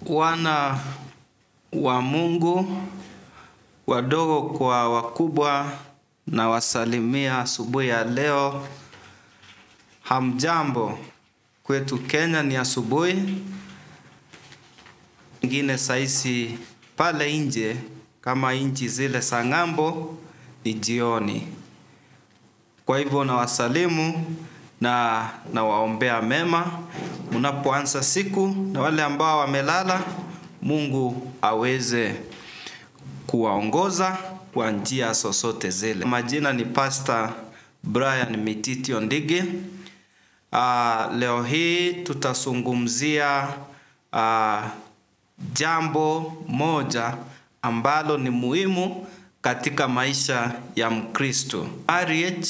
Wana wa Mungu, wadogo kwa wakubwa, na wasalimia asubuhi ya leo. Hamjambo. Kwetu Kenya ni asubuhi. Ingine saisi pale nje kama inchi zile za ng'ambo ni jioni. Kwa hivyo na wasalimu na waombea mema mnapoanza siku, na wale ambao wamelala Mungu aweze kuwaongoza kwa njia zozote zile. Majina ni Pastor Brian Mititi Ondigi. Leo hii tutazungumzia jambo moja ambalo ni muhimu katika maisha ya Mkristo. Marriage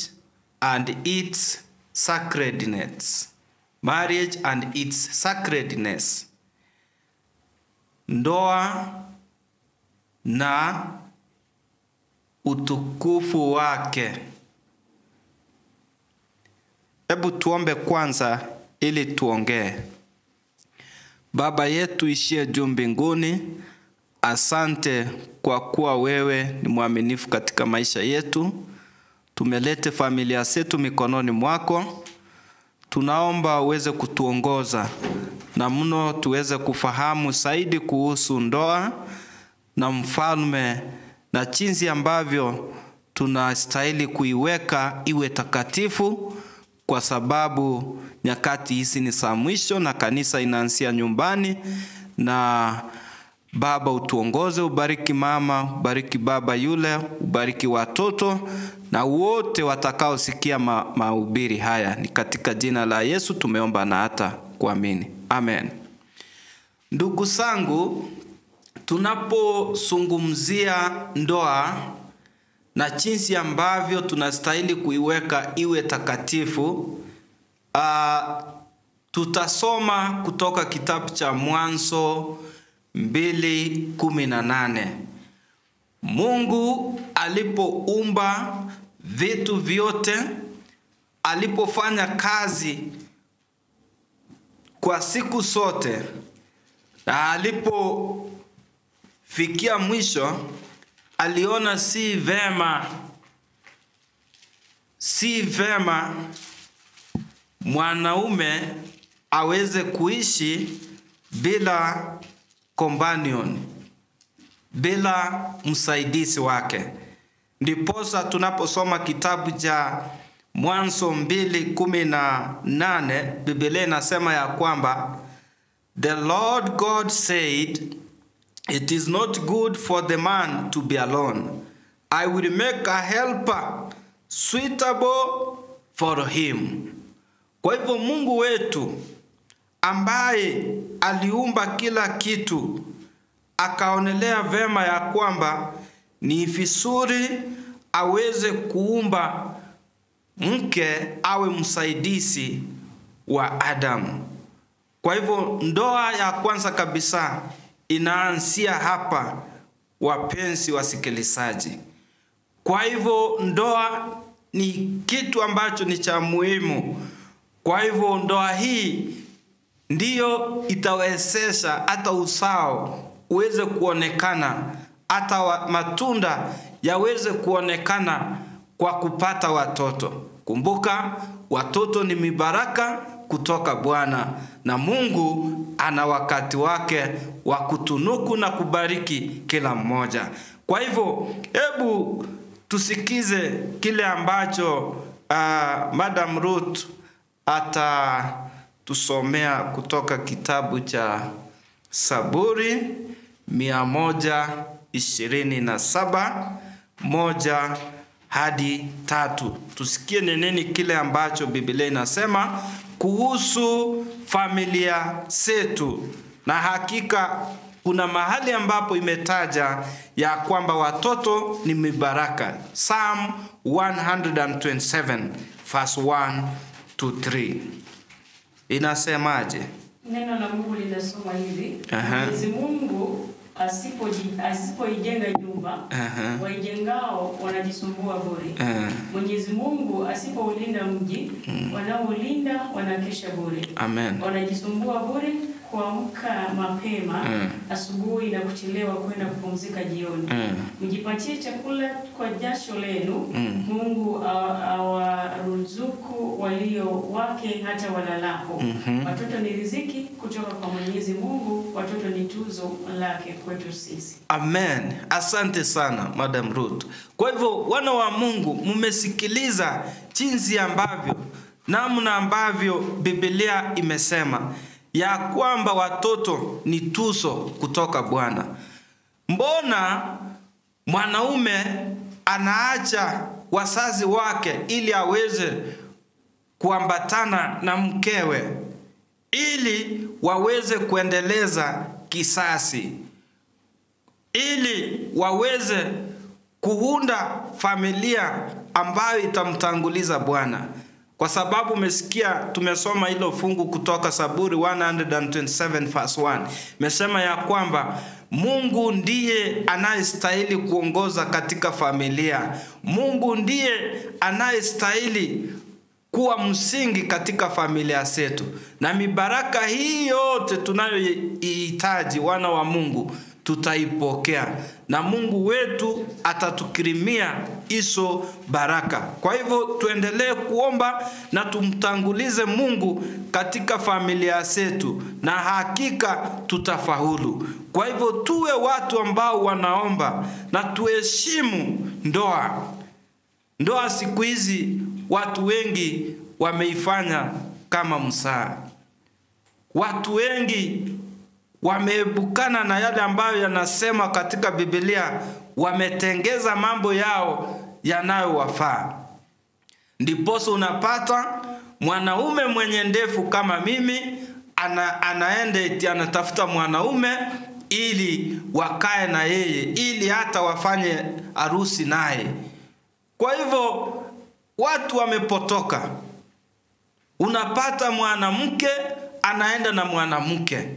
and its sacredness. Marriage and its sacredness. Ndoa na utukufu wake. Hebu tuombe kwanza ili tuongee. Baba yetu ishie juu mbinguni, asante kwa kuwa wewe ni mwaminifu katika maisha yetu. Tumelete familia zetu mikononi mwako. Tunaomba uweze kutuongoza na mno tuweze kufahamu zaidi kuhusu ndoa na mfalme, na jinsi ambavyo tunastahili kuiweka iwe takatifu, kwa sababu nyakati hizi ni za mwisho na kanisa inaanzia nyumbani. Na Baba, utuongoze, ubariki mama, ubariki baba yule, ubariki watoto na wote watakaosikia mahubiri haya. Ni katika jina la Yesu tumeomba na hata kuamini. Amen. Ndugu zangu, tunapozungumzia ndoa na jinsi ambavyo tunastahili kuiweka iwe takatifu, tutasoma kutoka kitabu cha Mwanzo 2:18. Mungu alipoumba vitu vyote, alipofanya kazi kwa siku zote, na alipofikia mwisho, aliona si vema mwanaume aweze kuishi bila companion, bila msaidizi wake. Ndiposa tunaposoma kitabu cha Mwanzo 2:18, Biblia inasema ya kwamba the Lord God said, "It is not good for the man to be alone. I will make a helper suitable for him." Kwa hivyo Mungu wetu ambaye aliumba kila kitu akaonelea vema ya kwamba ni vizuri aweze kuumba mke awe msaidizi wa Adamu. Kwa hivyo ndoa ya kwanza kabisa inaanzia hapa, wapenzi wasikilizaji. Kwa hivyo ndoa ni kitu ambacho ni cha muhimu. Kwa hivyo ndoa hii ndiyo itawezesha hata uzao uweze kuonekana, hata matunda yaweze kuonekana kwa kupata watoto. Kumbuka, watoto ni mibaraka kutoka Bwana, na Mungu ana wakati wake wa kutunuku na kubariki kila mmoja. Kwa hivyo hebu tusikize kile ambacho Madam Ruth tusomea kutoka kitabu cha Zaburi 127 1 hadi 3. Tusikie nini kile ambacho Biblia inasema kuhusu familia zetu. Na hakika kuna mahali ambapo imetaja ya kwamba watoto ni mibaraka. Psalm 127 verse 1 to 3. Inasemaje? Neno la Mungu linasoma hivi. Mwenyezi Mungu asipoijenga nyumba, waijengao wanajisumbua bure. Mwenyezi Mungu asipoulinda mji, wanaoulinda wanakesha bure. Amen. Wanajisumbua bure kuamka mapema asubuhi na kuchelewa kwenda kupumzika jioni. Mjipatie chakula kwa jasho lenu. Mungu awaruzuku walio wake hata walalapo. Watoto ni riziki kutoka kwa Mwenyezi Mungu, watoto ni tuzo lake kwetu sisi. Amen. Asante sana Madam Ruth. Kwa hivyo wana wa Mungu, mmesikiliza jinsi ambavyo namna ambavyo Biblia imesema ya kwamba watoto ni tuzo kutoka Bwana. Mbona mwanaume anaacha wazazi wake ili aweze kuambatana na mkewe ili waweze kuendeleza kisasi, ili waweze kuunda familia ambayo itamtanguliza Bwana? Kwa sababu umesikia tumesoma hilo fungu kutoka Zaburi 127 verse 1. Mesema ya kwamba Mungu ndiye anayestahili kuongoza katika familia. Mungu ndiye anayestahili kuwa msingi katika familia zetu. Na mibaraka hii yote tunayohitaji wana wa Mungu tutaipokea, na Mungu wetu atatukirimia hizo baraka. Kwa hivyo tuendelee kuomba na tumtangulize Mungu katika familia zetu, na hakika tutafaulu. Kwa hivyo tuwe watu ambao wanaomba na tuheshimu ndoa. Ndoa siku hizi watu wengi wameifanya kama msaa. Watu wengi wameebukana na yale ambayo yanasema katika Biblia, wametengeza mambo yao yanayowafaa. Ndiposo unapata mwanaume mwenye ndefu kama mimi anaenda eti anatafuta mwanaume ili wakae na yeye, ili hata wafanye harusi naye. Kwa hivyo watu wamepotoka. Unapata mwanamke anaenda na mwanamke.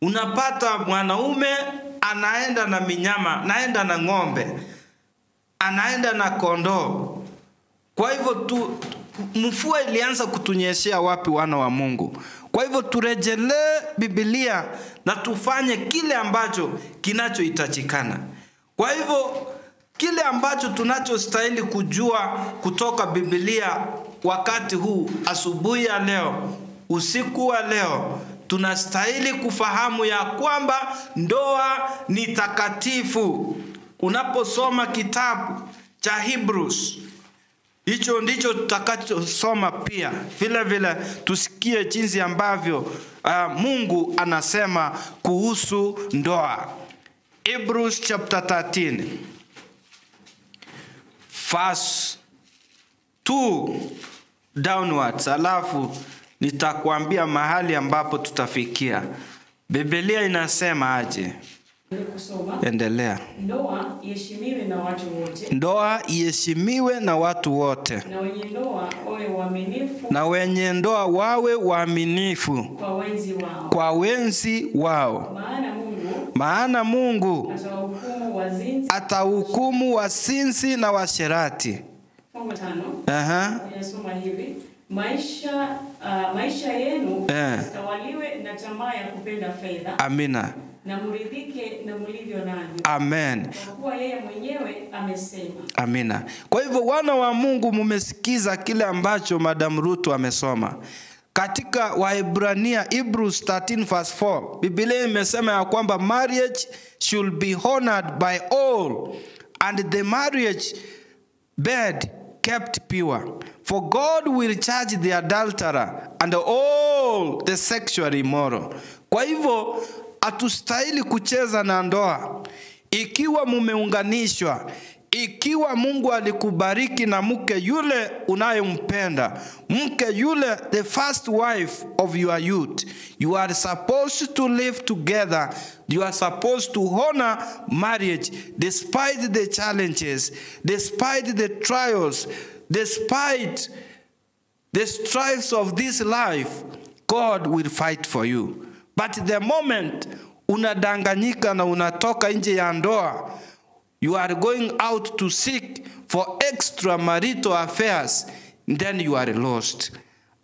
Unapata mwanaume anaenda na minyama, anaenda na ng'ombe, anaenda na kondoo. Kwa hivyo mvua ilianza kutunyeshea wapi wana wa Mungu? Kwa hivyo turejelee Biblia na tufanye kile ambacho kinachohitajikana. Kwa hivyo kile ambacho tunachostahili kujua kutoka Biblia wakati huu, asubuhi ya leo, usiku wa leo, tunastahili kufahamu ya kwamba ndoa ni takatifu. Unaposoma kitabu cha Hebrews, hicho ndicho tutakachosoma pia. Vile vile tusikie jinsi ambavyo Mungu anasema kuhusu ndoa. Hebrews chapter 13 verse 2 downwards. Alafu nitakwambia mahali ambapo tutafikia. Biblia inasema aje? Endelea. Ndoa iheshimiwe na watu wote. Ndoa iheshimiwe na watu wote. Na wenye ndoa wawe waaminifu. Na wenye ndoa wawe waaminifu kwa wenzi wao. Maana Mungu atahukumu wazinzi na washerati. Fungu 5. Inasoma hivi: maisha yenu sitawaliwe na tamaa ya kupenda fedha. Amina. Na muridhike na mlivyo navyo. Amen. Kwa kuwa yeye mwenyewe amesema. Amina. Kwa hivyo wana wa Mungu, mmesikiza kile ambacho Madam Ruth amesoma. Katika Waebrania Hebrews 13 verse 4, Biblia imesema ya kwamba marriage should be honored by all, and the marriage bed kept pure. For God will charge the adulterer and all the sexually immoral. Kwa hivyo hatustahili kucheza na ndoa. Ikiwa mumeunganishwa, ikiwa Mungu alikubariki na mke yule unayempenda, mke yule, the first wife of your youth, you are supposed to live together. You are supposed to honor marriage despite the challenges, despite the trials, despite the strives of this life. God will fight for you. But the moment unadanganyika na unatoka nje ya ndoa, you are going out to seek for extramarital affairs, then you are lost.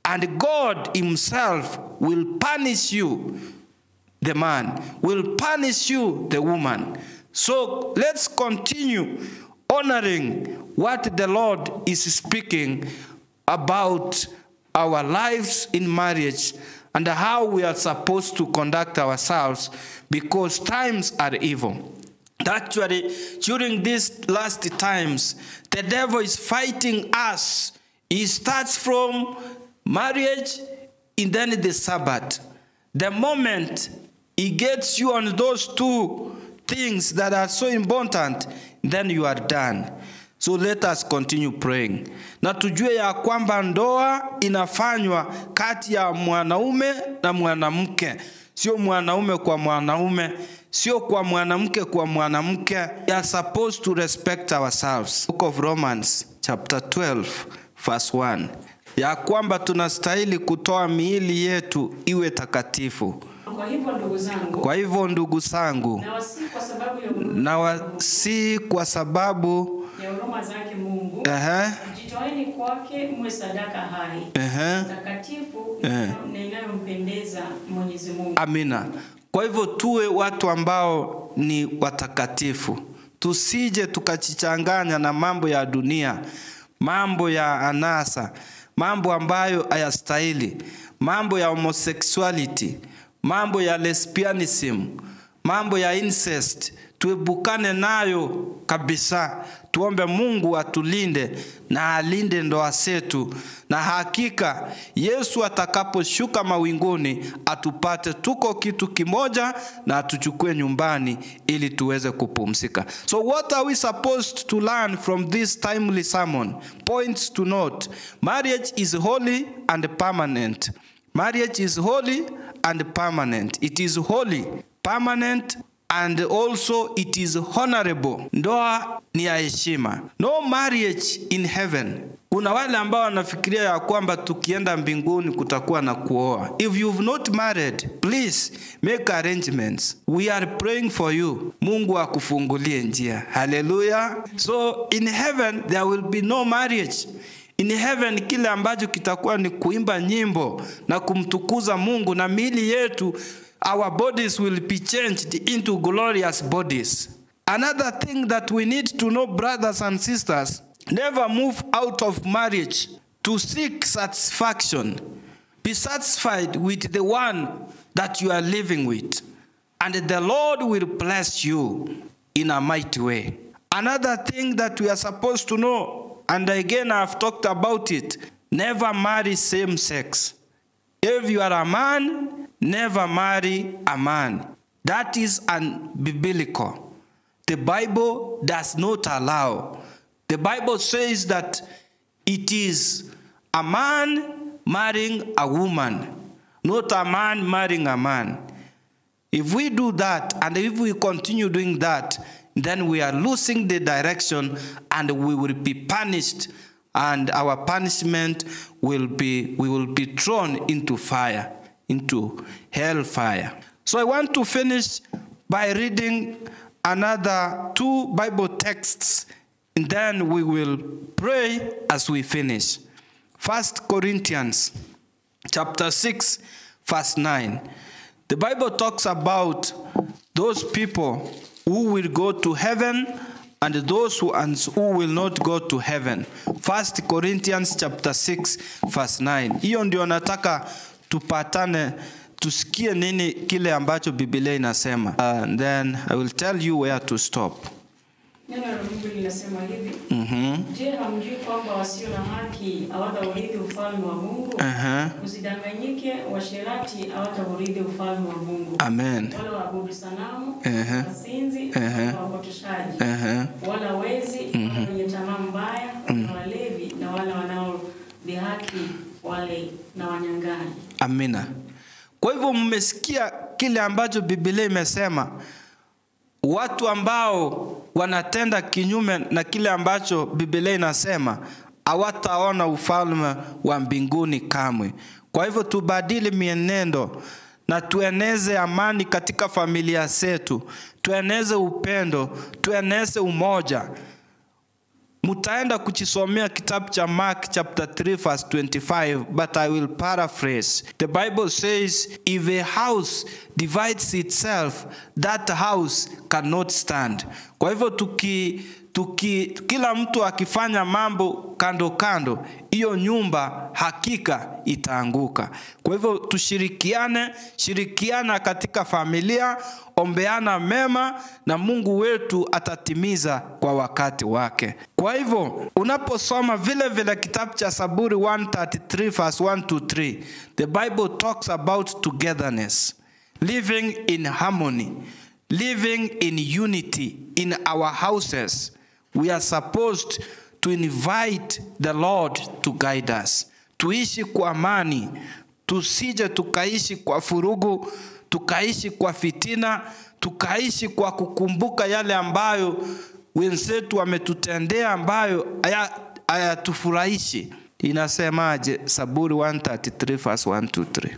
And God himself will punish you the man, will punish you, the woman. So let's continue honoring what the Lord is speaking about our lives in marriage and how we are supposed to conduct ourselves, because times are evil. Actually, during these last times, the devil is fighting us. He starts from marriage and then the Sabbath. The moment he gets you on those two things that are so important, then you are done. So let us continue praying. Na tujue ya kwamba ndoa inafanywa kati ya mwanaume na mwanamke. Sio mwanaume kwa mwanaume, sio kwa mwanamke kwa mwanamke. We are supposed to respect ourselves. Book of Romans chapter 12 verse 1. Ya kwamba tunastahili kutoa miili yetu iwe takatifu. Kwa hivyo ndugu zangu, na wasi kwa sababu ya huruma zake Mungu, jitoeni kwake mwe sadaka hai, takatifu na inayompendeza Mwenyezi Mungu. Amina. Kwa hivyo tuwe watu ambao ni watakatifu. Tusije tukachichanganya na mambo ya dunia, mambo ya anasa, mambo ambayo hayastahili, mambo ya homosexuality, mambo ya lesbianism, mambo ya incest. Tuebukane nayo kabisa. Tuombe Mungu atulinde na alinde ndoa zetu, na hakika Yesu atakaposhuka mawinguni atupate tuko kitu kimoja na atuchukue nyumbani ili tuweze kupumzika. So what are we supposed to learn from this timely sermon? Points to note. Marriage is holy and permanent. Marriage is holy and permanent. It is holy, permanent, and also it is honorable. Ndoa ni ya heshima. No marriage in heaven. Kuna wale ambao wanafikiria ya kwamba tukienda mbinguni kutakuwa na kuoa. If you've not married, please make arrangements. We are praying for you. Mungu akufungulie njia. Hallelujah. So in heaven there will be no marriage. In heaven kile ambacho kitakuwa ni kuimba nyimbo na kumtukuza Mungu, na miili yetu, our bodies will be changed into glorious bodies. Another thing that we need to know, brothers and sisters, never move out of marriage to seek satisfaction. Be satisfied with the one that you are living with, and the Lord will bless you in a mighty way. Another thing that we are supposed to know, and again I've talked about it, never marry same sex. If you are a man, never marry a man. That is unbiblical. The Bible does not allow. The Bible says that it is a man marrying a woman, not a man marrying a man. If we do that, and if we continue doing that, then we are losing the direction and we will be punished, and our punishment will be, we will be thrown into fire, into hellfire. So I want to finish by reading another 2 Bible texts, and then we will pray as we finish. 1 Corinthians chapter 6 verse 9. The Bible talks about those people who will go to heaven and those who will not go to heaven. 1 Corinthians chapter 6 verse 9. Hiyo ndio nataka tupatane, tusikie nini kile ambacho Biblia inasema. And then I will tell you where to stop. Neno la Mungu linasema hivi. Je, hamjui kwamba wasio na haki hawataurithi ufalme wa Mungu? Usidanganyike, washerati hawataurithi ufalme wa Mungu. Amen. Wala waabudu sanamu, wasinzi, wapotoshaji, wala wezi, wala wenye tamaa mbaya, wala walevi, na wala wanaodhihaki, wale na wanyang'anyi. Amina. Kwa hivyo mmesikia kile ambacho Biblia imesema. Watu ambao wanatenda kinyume na kile ambacho Biblia inasema hawataona ufalme wa mbinguni kamwe. Kwa hivyo tubadili mienendo na tueneze amani katika familia zetu, tueneze upendo, tueneze umoja. Mutaenda kuchisomea kitabu cha Mark chapter 3 verse 25, but I will paraphrase. The Bible says, if a house divides itself, that house cannot stand. Kwa hivyo kila mtu akifanya mambo kando kando, hiyo nyumba hakika itaanguka. Kwa hivyo shirikiana katika familia, ombeana mema na Mungu wetu atatimiza kwa wakati wake. Kwa hivyo unaposoma vile kitabu cha Zaburi 133 verse 1 to 3, the Bible talks about togetherness, living in harmony, living in unity in our houses. We are supposed to invite the Lord to guide us. Tuishi kwa amani, tusije tukaishi kwa furugu, tukaishi kwa fitina, tukaishi kwa kukumbuka yale ambayo wenzetu wametutendea ambayo hayatufurahishi. Inasemaje Zaburi 133 verse 1 to 3?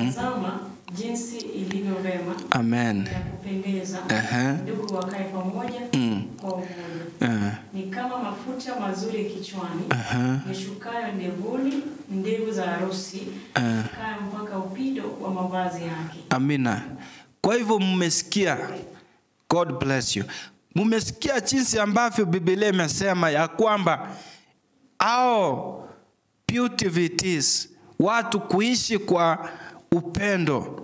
Tazama jinsi ilivyo vema. Amen. Ya kupendeza. Ndugu wakae pamoja kwa umoja. Ni kama mafuta mazuri kichwani, nishukayo ndevuni, ndevu za harusi, kaya mpaka upido wa mavazi yake. Amina. Kwa hivyo mmesikia, God bless you. Mmesikia jinsi ambavyo Biblia imesema ya kwamba beautivities, watu kuishi kwa upendo,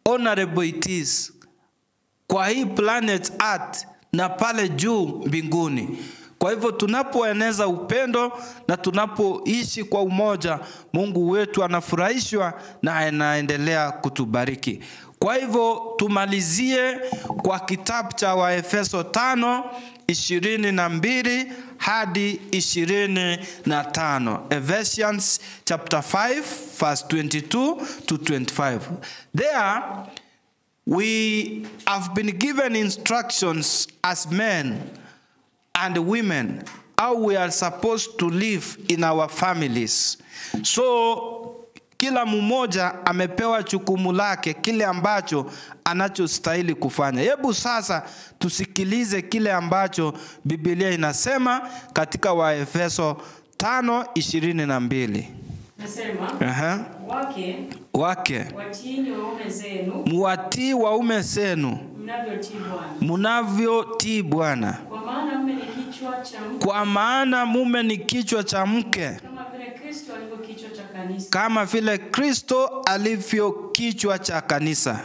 honorabilities kwa hii planet Earth na pale juu mbinguni. Kwa hivyo tunapoeneza upendo na tunapoishi kwa umoja, Mungu wetu anafurahishwa na anaendelea kutubariki. Kwa hivyo tumalizie kwa kitabu cha Waefeso 5:22 hadi 25. Ephesians chapter 5 verse 22 to 25. There we have been given instructions as men and women how we are supposed to live in our families. So kila mmoja amepewa jukumu lake, kile ambacho anachostahili kufanya. Hebu sasa tusikilize kile ambacho Biblia inasema katika Waefeso 5:22. Nasema, wake watiini waume zenu, muwatii waume zenu mnavyotii Bwana, kwa maana mume ni kichwa cha mke, kama vile Kristo alivyo kichwa cha kanisa,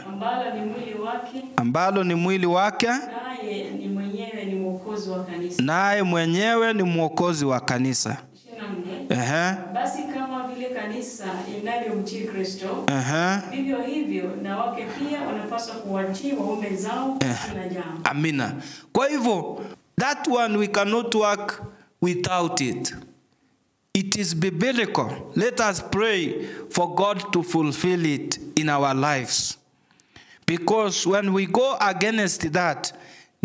ambalo ni mwili wake, naye mwenyewe ni mwokozi wa kanisa. Basi kama vile kanisa linavyomtii Kristo, vivyo hivyo na wake pia wanapaswa kuwatii waume zao kila jambo. Amina. Kwa hivyo that one we cannot work without it. It is biblical. Let us pray for God to fulfill it in our lives. Because when we go against that,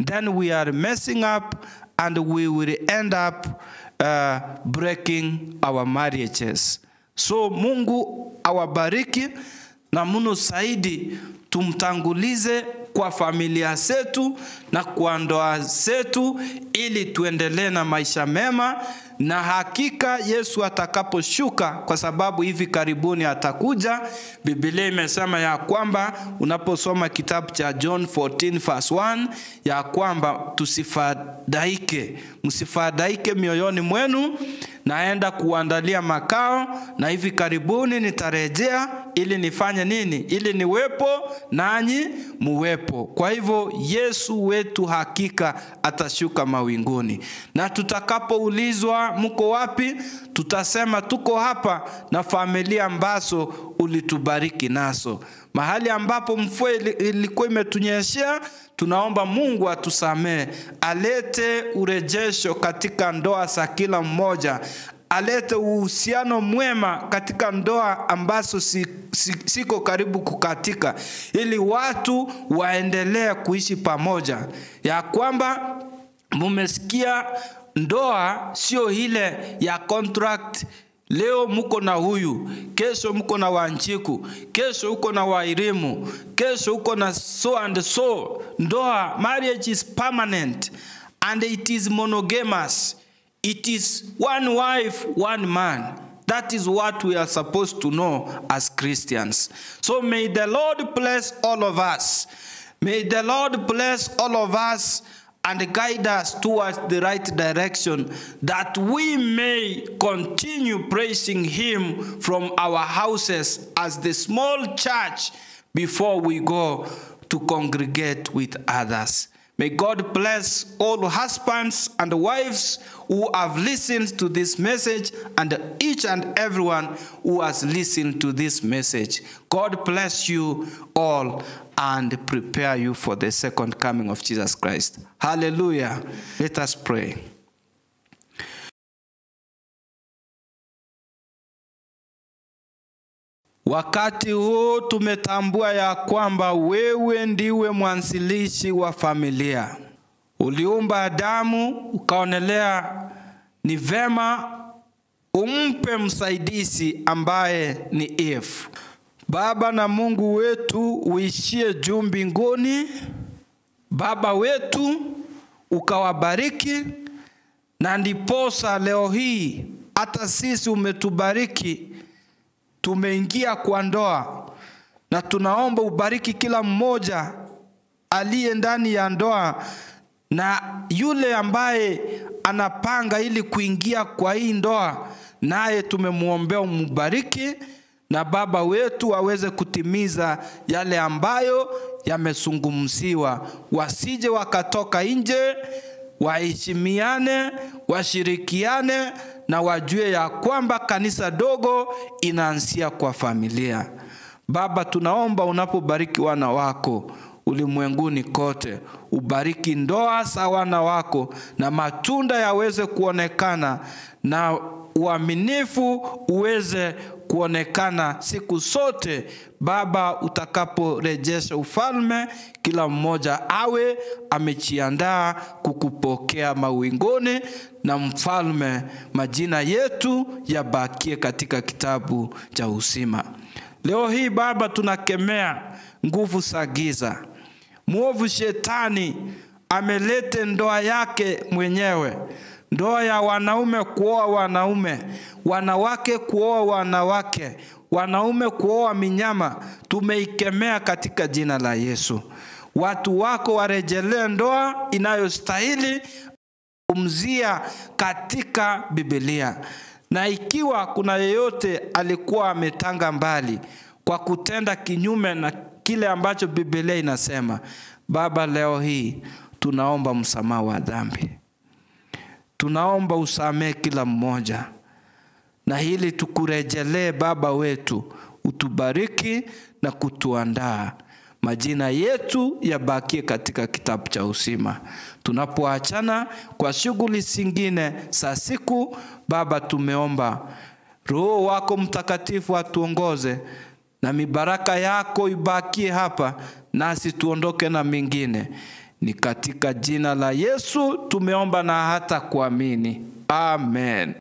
then we are messing up and we will end up breaking our marriages. So Mungu awabariki na mno zaidi tumtangulize kwa familia zetu na kwa ndoa zetu ili tuendelee na maisha mema, na hakika Yesu atakaposhuka, kwa sababu hivi karibuni atakuja. Biblia imesema ya kwamba unaposoma kitabu cha John 14 verse 1 ya kwamba msifadhaike mioyoni mwenu, naenda kuandalia makao na hivi karibuni nitarejea ili nifanye nini? Ili niwepo nanyi muwepo. Kwa hivyo Yesu wetu hakika atashuka mawinguni, na tutakapoulizwa mko wapi, tutasema tuko hapa na familia ambazo ulitubariki nazo. Mahali ambapo mvua ilikuwa imetunyeshea, tunaomba Mungu atusamee, alete urejesho katika ndoa za kila mmoja, alete uhusiano mwema katika ndoa ambazo siko karibu kukatika, ili watu waendelee kuishi pamoja. Ya kwamba mumesikia ndoa sio ile ya contract. Leo mko na huyu, kesho mko na Wanjiku, kesho uko na Wairimu, kesho uko na so and so. Ndoa, marriage is permanent. and it is monogamous. It is one wife, one man. That is what we are supposed to know as Christians. So may the Lord bless all of us. May the Lord bless all of us and guide us towards the right direction, that we may continue praising him from our houses as the small church before we go to congregate with others. May God bless all husbands and wives who have listened to this message, and each and everyone who has listened to this message. God bless you all and prepare you for the second coming of Jesus Christ. Hallelujah. Let us pray. Wakati huu tumetambua ya kwamba wewe ndiwe mwanzilishi wa familia. Uliumba Adamu, ukaonelea ni vema umpe msaidizi ambaye ni Eve. Baba na Mungu wetu uishie juu mbinguni, Baba wetu ukawabariki, na ndiposa leo hii hata sisi umetubariki, tumeingia kwa ndoa, na tunaomba ubariki kila mmoja aliye ndani ya ndoa, na yule ambaye anapanga ili kuingia kwa hii ndoa, naye tumemuombea umubariki, na Baba wetu aweze kutimiza yale ambayo yamezungumziwa. Wasije wakatoka nje, waheshimiane, washirikiane, na wajue ya kwamba kanisa dogo inaanzia kwa familia. Baba, tunaomba unapobariki wana wako ulimwenguni kote, ubariki ndoa za wana wako, na matunda yaweze kuonekana, na uaminifu uweze kuonekana siku zote. Baba, utakaporejesha ufalme, kila mmoja awe amejiandaa kukupokea mawingoni, na mfalme, majina yetu yabakie katika kitabu cha uzima. Leo hii Baba, tunakemea nguvu za giza. Mwovu shetani amelete ndoa yake mwenyewe, ndoa ya wanaume kuoa wanaume, wanawake kuoa wanawake, wanaume kuoa minyama. Tumeikemea katika jina la Yesu. Watu wako warejelee ndoa inayostahili kumzia katika Biblia. Na ikiwa kuna yeyote alikuwa ametanga mbali kwa kutenda kinyume na kile ambacho Biblia inasema, Baba, leo hii tunaomba msamaha wa dhambi. Tunaomba usamehe kila mmoja, na hili tukurejelee Baba wetu, utubariki na kutuandaa. Majina yetu yabakie katika kitabu cha uzima. Tunapoachana kwa shughuli zingine za siku, Baba, tumeomba Roho wako Mtakatifu atuongoze, na mibaraka yako ibakie hapa, nasi tuondoke na mingine. Ni katika jina la Yesu tumeomba na hata kuamini. Amen.